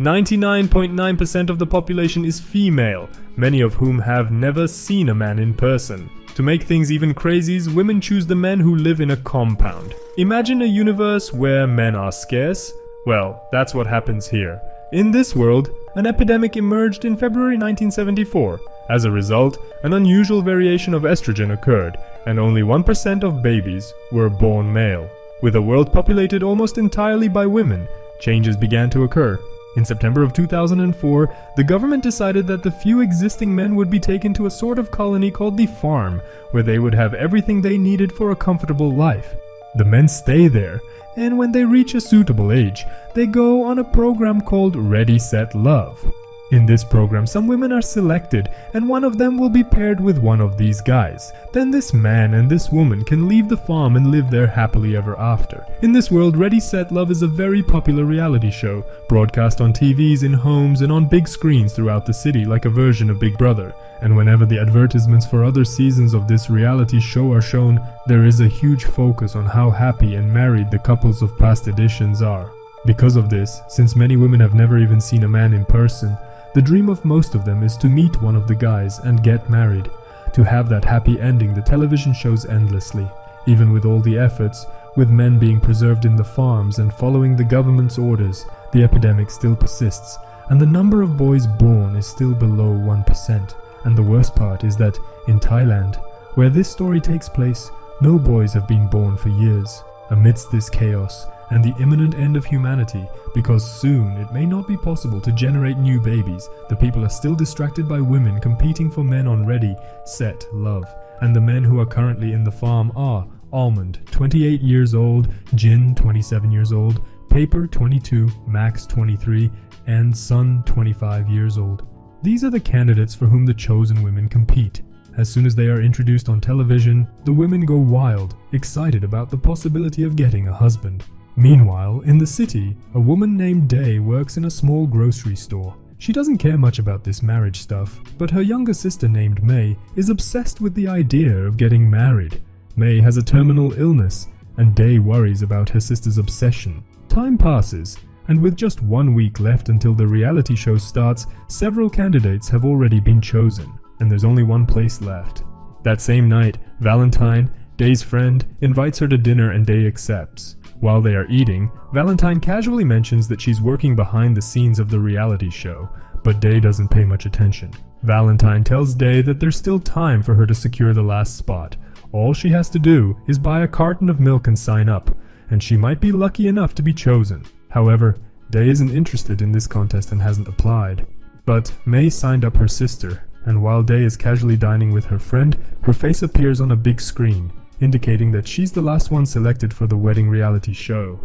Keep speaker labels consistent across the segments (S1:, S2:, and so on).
S1: 99.9% of the population is female, many of whom have never seen a man in person. To make things even crazier, women choose the men who live in a compound. Imagine a universe where men are scarce. Well, that's what happens here. In this world, an epidemic emerged in February 1974. As a result, an unusual variation of estrogen occurred, and only 1% of babies were born male. With a world populated almost entirely by women, changes began to occur. In September of 2004, the government decided that the few existing men would be taken to a sort of colony called the farm, where they would have everything they needed for a comfortable life. The men stay there, and when they reach a suitable age, they go on a program called Ready, Set, Love. In this program, some women are selected, and one of them will be paired with one of these guys. Then this man and this woman can leave the farm and live there happily ever after. In this world, Ready, Set, Love is a very popular reality show, broadcast on TVs, in homes, and on big screens throughout the city like a version of Big Brother. And whenever the advertisements for other seasons of this reality show are shown, there is a huge focus on how happy and married the couples of past editions are. Because of this, since many women have never even seen a man in person, the dream of most of them is to meet one of the guys and get married. To have that happy ending, the television shows endlessly. Even with all the efforts, with men being preserved in the farms and following the government's orders, the epidemic still persists, and the number of boys born is still below 1%. And the worst part is that, in Thailand, where this story takes place, no boys have been born for years. Amidst this chaos, and the imminent end of humanity, because soon it may not be possible to generate new babies, the people are still distracted by women competing for men on Ready, Set, Love. And the men who are currently in the farm are Almond, 28 years old, Jin, 27 years old, Paper, 22, Max, 23, and Sun, 25 years old. These are the candidates for whom the chosen women compete. As soon as they are introduced on television, the women go wild, excited about the possibility of getting a husband. Meanwhile, in the city, a woman named Day works in a small grocery store. She doesn't care much about this marriage stuff, but her younger sister named May is obsessed with the idea of getting married. May has a terminal illness, and Day worries about her sister's obsession. Time passes, and with just 1 week left until the reality show starts, several candidates have already been chosen, and there's only one place left. That same night, Valentine, Day's friend, invites her to dinner and Day accepts. While they are eating, Valentine casually mentions that she's working behind the scenes of the reality show, but Day doesn't pay much attention. Valentine tells Day that there's still time for her to secure the last spot. All she has to do is buy a carton of milk and sign up, and she might be lucky enough to be chosen. However, Day isn't interested in this contest and hasn't applied. But May signed up her sister, and while Day is casually dining with her friend, her face appears on a big screen, indicating that she's the last one selected for the wedding reality show.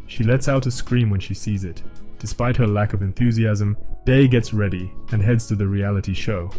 S1: She lets out a scream when she sees it. Despite her lack of enthusiasm, Day gets ready and heads to the reality show.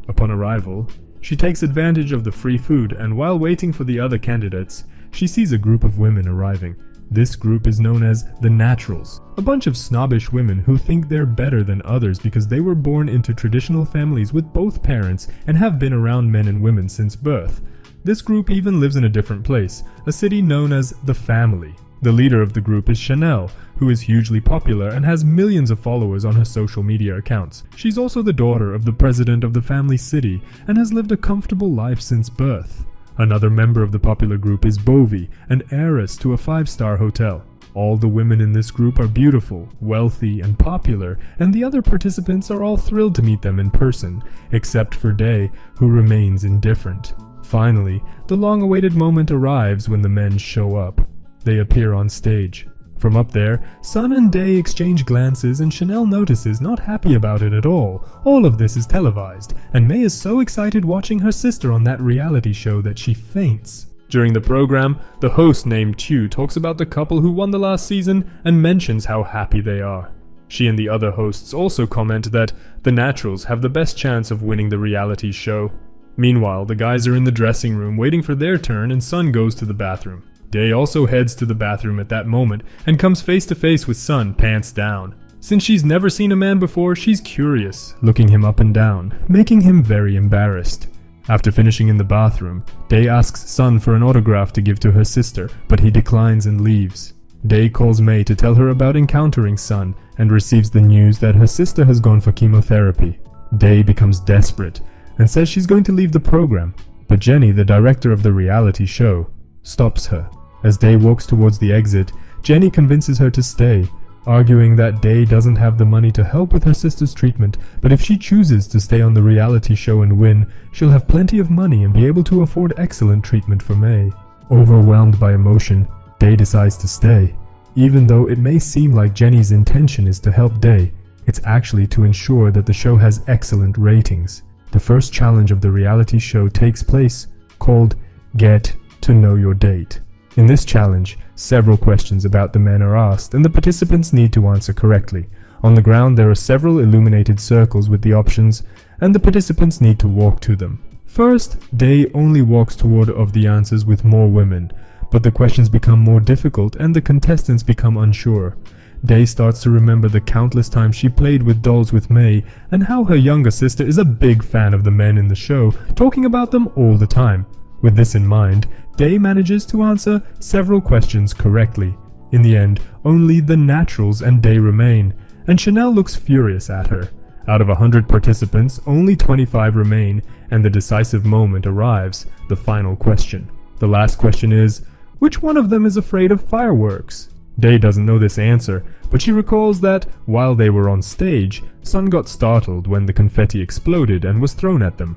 S1: Upon arrival, she takes advantage of the free food, and while waiting for the other candidates, she sees a group of women arriving. This group is known as the Naturals, a bunch of snobbish women who think they're better than others because they were born into traditional families with both parents and have been around men and women since birth. This group even lives in a different place, a city known as The Family. The leader of the group is Chanel, who is hugely popular and has millions of followers on her social media accounts. She's also the daughter of the president of the family city and has lived a comfortable life since birth. Another member of the popular group is Bovi, an heiress to a 5-star hotel. All the women in this group are beautiful, wealthy, and popular, and the other participants are all thrilled to meet them in person, except for Day, who remains indifferent. Finally, the long-awaited moment arrives when the men show up. They appear on stage. From up there, Sun and Day exchange glances and Chanel notices, not happy about it at all. All of this is televised, and May is so excited watching her sister on that reality show that she faints. During the program, the host named Chu talks about the couple who won the last season and mentions how happy they are. She and the other hosts also comment that the Naturals have the best chance of winning the reality show. Meanwhile, the guys are in the dressing room waiting for their turn, and Sun goes to the bathroom. Day also heads to the bathroom at that moment and comes face to face with Sun, pants down. Since she's never seen a man before, she's curious, looking him up and down, making him very embarrassed. After finishing in the bathroom, Day asks Sun for an autograph to give to her sister, but he declines and leaves. Day calls May to tell her about encountering Sun and receives the news that her sister has gone for chemotherapy. Day becomes desperate and says she's going to leave the program, but Jenny, the director of the reality show, stops her. As Day walks towards the exit, Jenny convinces her to stay, arguing that Day doesn't have the money to help with her sister's treatment, but if she chooses to stay on the reality show and win, she'll have plenty of money and be able to afford excellent treatment for May. Overwhelmed by emotion, Day decides to stay. Even though it may seem like Jenny's intention is to help Day, it's actually to ensure that the show has excellent ratings. The first challenge of the reality show takes place, called Get to Know Your Date. In this challenge, several questions about the men are asked and the participants need to answer correctly. On the ground there are several illuminated circles with the options and the participants need to walk to them. First, Day only walks toward of the answers with more women, but the questions become more difficult and the contestants become unsure. Day starts to remember the countless times she played with dolls with May and how her younger sister is a big fan of the men in the show, talking about them all the time. With this in mind, Day manages to answer several questions correctly. In the end, only the naturals and Day remain, and Chanel looks furious at her. Out of 100 participants, only 25 remain, and the decisive moment arrives, the final question. The last question is, which one of them is afraid of fireworks? Day doesn't know this answer, but she recalls that, while they were on stage, Sun got startled when the confetti exploded and was thrown at them.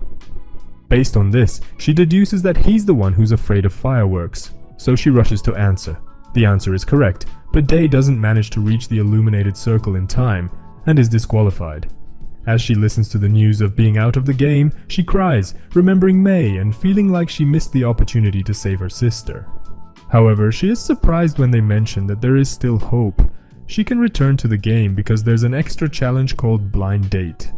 S1: Based on this, she deduces that he's the one who's afraid of fireworks, so she rushes to answer. The answer is correct, but Day doesn't manage to reach the illuminated circle in time, and is disqualified. As she listens to the news of being out of the game, she cries, remembering May and feeling like she missed the opportunity to save her sister. However, she is surprised when they mention that there is still hope. She can return to the game because there's an extra challenge called Blind Date.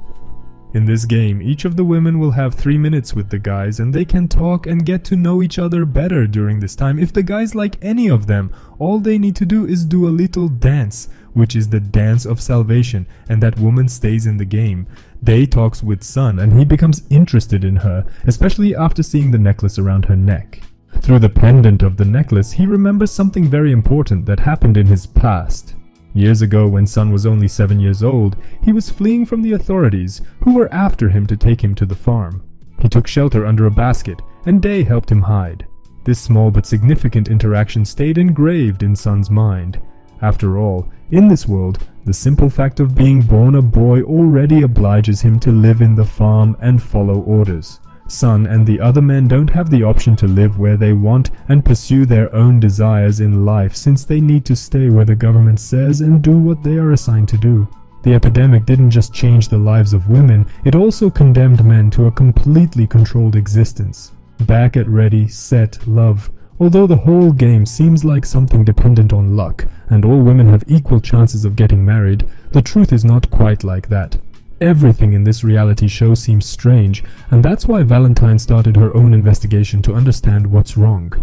S1: In this game, each of the women will have 3 minutes with the guys and they can talk and get to know each other better during this time. If the guys like any of them, all they need to do is do a little dance, which is the dance of salvation, and that woman stays in the game. Day talks with Sun and he becomes interested in her, especially after seeing the necklace around her neck. Through the pendant of the necklace, he remembers something very important that happened in his past. Years ago, when Sun was only 7 years old, he was fleeing from the authorities, who were after him to take him to the farm. He took shelter under a basket, and Day helped him hide. This small but significant interaction stayed engraved in Sun's mind. After all, in this world, the simple fact of being born a boy already obliges him to live in the farm and follow orders. Sun and the other men don't have the option to live where they want and pursue their own desires in life, since they need to stay where the government says and do what they are assigned to do. The epidemic didn't just change the lives of women, it also condemned men to a completely controlled existence. Back at Ready, Set, Love. Although the whole game seems like something dependent on luck, and all women have equal chances of getting married, the truth is not quite like that. Everything in this reality show seems strange, and that's why Valentine started her own investigation to understand what's wrong.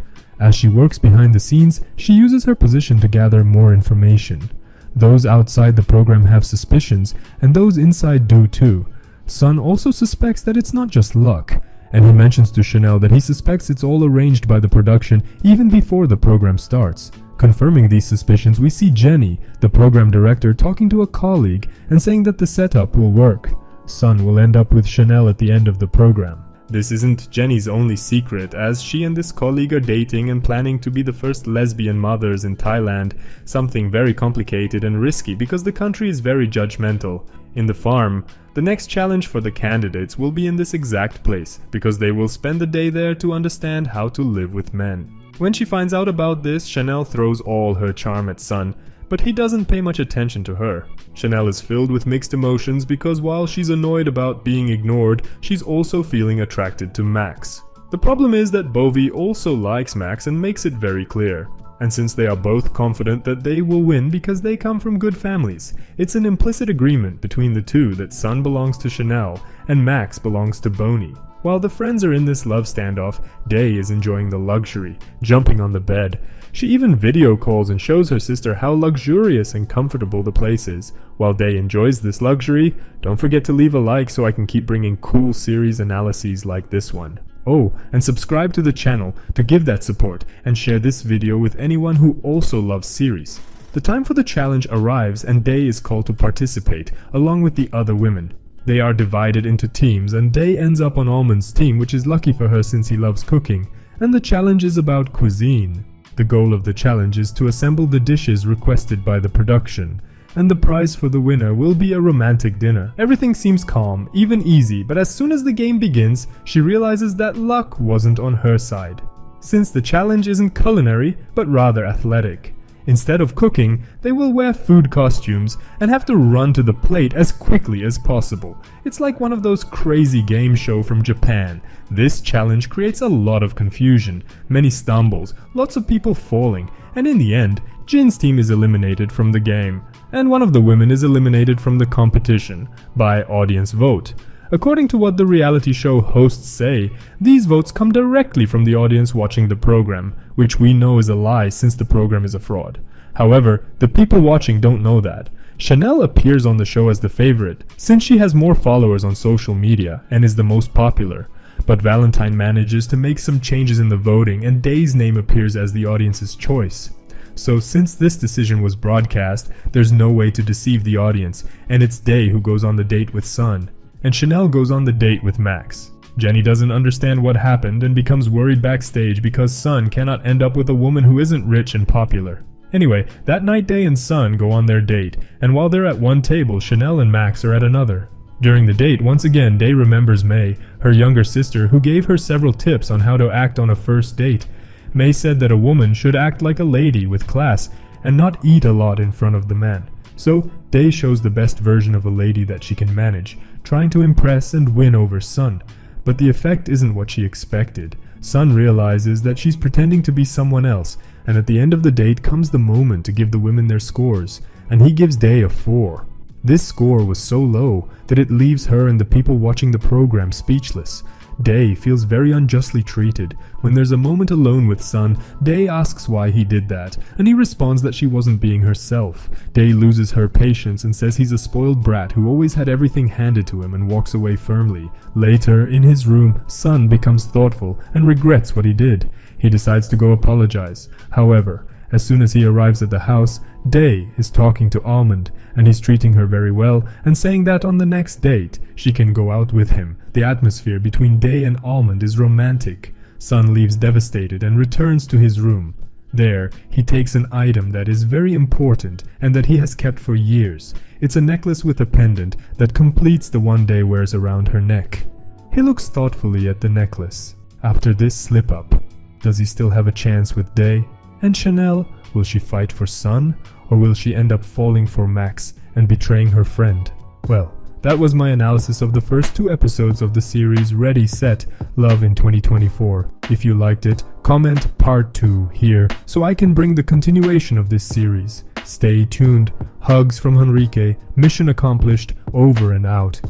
S1: As she works behind the scenes, she uses her position to gather more information. Those outside the program have suspicions, and those inside do too. Sun also suspects that it's not just luck, and he mentions to Chanel that he suspects it's all arranged by the production even before the program starts. Confirming these suspicions, we see Jenny, the program director, talking to a colleague and saying that the setup will work. Sun will end up with Chanel at the end of the program. This isn't Jenny's only secret, as she and this colleague are dating and planning to be the first lesbian mothers in Thailand, something very complicated and risky because the country is very judgmental. In the farm, the next challenge for the candidates will be in this exact place, because they will spend the day there to understand how to live with men. When she finds out about this, Chanel throws all her charm at Sun, but he doesn't pay much attention to her. Chanel is filled with mixed emotions because while she's annoyed about being ignored, she's also feeling attracted to Max. The problem is that Bovie also likes Max and makes it very clear. And since they are both confident that they will win because they come from good families, it's an implicit agreement between the two that Sun belongs to Chanel and Max belongs to Boney. While the friends are in this love standoff, Day is enjoying the luxury, jumping on the bed. She even video calls and shows her sister how luxurious and comfortable the place is. While Day enjoys this luxury, don't forget to leave a like so I can keep bringing cool series analyses like this one. Oh, and subscribe to the channel to give that support and share this video with anyone who also loves series. The time for the challenge arrives and Day is called to participate along with the other women. They are divided into teams and Day ends up on Almond's team, which is lucky for her since he loves cooking, and the challenge is about cuisine. The goal of the challenge is to assemble the dishes requested by the production, and the prize for the winner will be a romantic dinner. Everything seems calm, even easy, but as soon as the game begins, she realizes that luck wasn't on her side, since the challenge isn't culinary, but rather athletic. Instead of cooking, they will wear food costumes and have to run to the plate as quickly as possible. It's like one of those crazy game shows from Japan. This challenge creates a lot of confusion, many stumbles, lots of people falling, and in the end, Jin's team is eliminated from the game, and one of the women is eliminated from the competition by audience vote. According to what the reality show hosts say, these votes come directly from the audience watching the program, which we know is a lie since the program is a fraud. However, the people watching don't know that. Chanel appears on the show as the favorite, since she has more followers on social media and is the most popular. But Valentine manages to make some changes in the voting and Day's name appears as the audience's choice. So since this decision was broadcast, there's no way to deceive the audience, and it's Day who goes on the date with Sun, and Chanel goes on the date with Max. Jenny doesn't understand what happened and becomes worried backstage because Sun cannot end up with a woman who isn't rich and popular. Anyway, that night Day and Sun go on their date, and while they're at one table, Chanel and Max are at another. During the date, once again, Day remembers May, her younger sister, who gave her several tips on how to act on a first date. May said that a woman should act like a lady with class and not eat a lot in front of the man. So, Day shows the best version of a lady that she can manage, trying to impress and win over Sun. But the effect isn't what she expected. Sun realizes that she's pretending to be someone else, and at the end of the date comes the moment to give the women their scores, and he gives Day a 4. This score was so low that it leaves her and the people watching the program speechless. Day feels very unjustly treated. When there's a moment alone with Sun, Day asks why he did that, and he responds that she wasn't being herself. Day loses her patience and says he's a spoiled brat who always had everything handed to him and walks away firmly. Later, in his room, Sun becomes thoughtful and regrets what he did. He decides to go apologize. However, as soon as he arrives at the house, Day is talking to Almond, and he's treating her very well and saying that on the next date, she can go out with him. The atmosphere between Day and Almond is romantic. Sun leaves devastated and returns to his room. There, he takes an item that is very important and that he has kept for years. It's a necklace with a pendant that completes the one Day wears around her neck. He looks thoughtfully at the necklace. After this slip-up, does he still have a chance with Day? And Chanel, will she fight for Sun, or will she end up falling for Max and betraying her friend? Well, that was my analysis of the first 2 episodes of the series Ready, Set, Love in 2024. If you liked it, comment part 2 here so I can bring the continuation of this series. Stay tuned. Hugs from Henrique. Mission accomplished. Over and out.